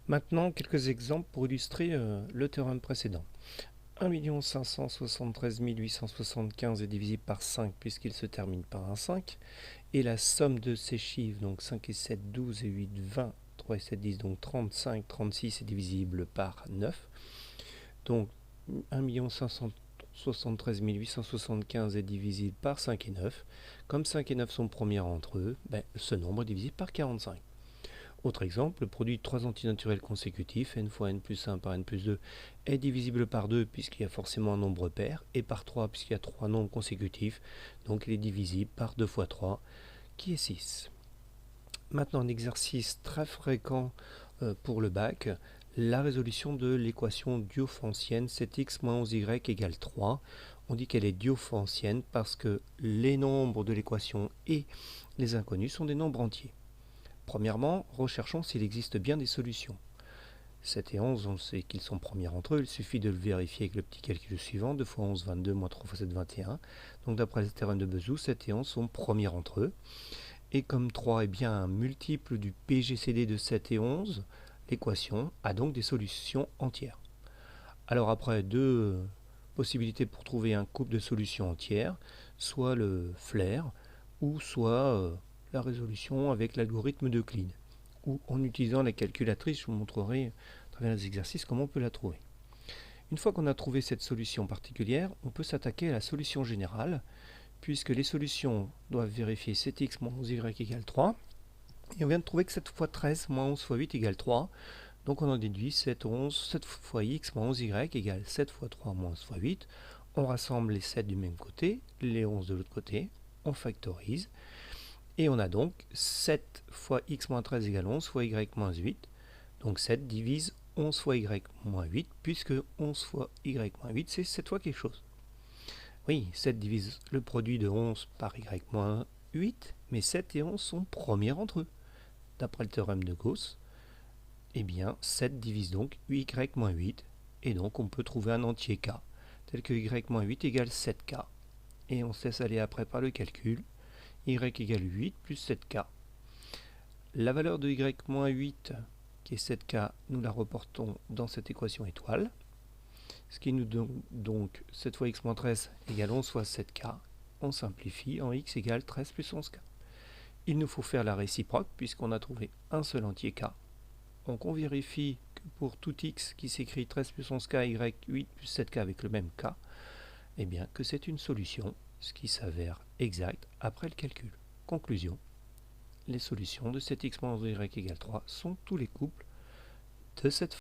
Maintenant, quelques exemples pour illustrer le théorème précédent. 1 573 875 est divisible par 5 puisqu'il se termine par un 5. Et la somme de ces chiffres, donc 5 et 7, 12 et 8, 20, 3 et 7, 10, donc 35, 36 est divisible par 9. Donc 1 573 875 est divisible par 5 et 9. Comme 5 et 9 sont premiers entre eux, ce nombre est divisible par 45. Autre exemple, le produit de 3 antinaturels consécutifs, n fois n plus 1 par n plus 2, est divisible par 2 puisqu'il y a forcément un nombre pair, et par 3 puisqu'il y a 3 nombres consécutifs, donc il est divisible par 2 fois 3, qui est 6. Maintenant, un exercice très fréquent pour le bac, la résolution de l'équation diophantienne 7x moins 11y égale 3. On dit qu'elle est diophantienne parce que les nombres de l'équation et les inconnus sont des nombres entiers. Premièrement, recherchons s'il existe bien des solutions. 7 et 11, on sait qu'ils sont premiers entre eux, il suffit de le vérifier avec le petit calcul suivant, 2 fois 11, 22, moins 3 fois 7, 21. Donc d'après le théorème de Bezout, 7 et 11 sont premiers entre eux. Et comme 3 est bien un multiple du PGCD de 7 et 11, l'équation a donc des solutions entières. Alors après, deux possibilités pour trouver un couple de solutions entières, soit le flair, ou soit la résolution avec l'algorithme d'Euclide, ou en utilisant la calculatrice. Je vous montrerai à travers les exercices comment on peut la trouver. Une fois qu'on a trouvé cette solution particulière, on peut s'attaquer à la solution générale, puisque les solutions doivent vérifier 7x moins 11y égale 3, et on vient de trouver que 7 fois 13 moins 11 fois 8 égale 3, donc on en déduit 7 fois x moins 11y égale 7 fois 3 moins 11 fois 8. On rassemble les 7 du même côté, les 11 de l'autre côté, on factorise, et on a donc 7 fois x moins 13 égale 11 fois y moins 8. Donc 7 divise 11 fois y moins 8, puisque 11 fois y moins 8, c'est 7 fois quelque chose. Oui, 7 divise le produit de 11 par y moins 8, mais 7 et 11 sont premiers entre eux. D'après le théorème de Gauss, eh bien 7 divise donc y moins 8, et donc on peut trouver un entier k, tel que y moins 8 égale 7k. Et on se laisse aller après par le calcul, y égale 8 plus 7k. La valeur de y moins 8, qui est 7k, nous la reportons dans cette équation étoile, ce qui nous donne donc 7 fois x moins 13 égale 11 fois 7k. On simplifie en x égale 13 plus 11k. Il nous faut faire la réciproque puisqu'on a trouvé un seul entier k. Donc on vérifie que pour tout x qui s'écrit 13 plus 11k, y 8 plus 7k avec le même k, eh bien que c'est une solution, ce qui s'avère exact après le calcul. Conclusion, les solutions de 7x moins y égale 3 sont tous les couples de cette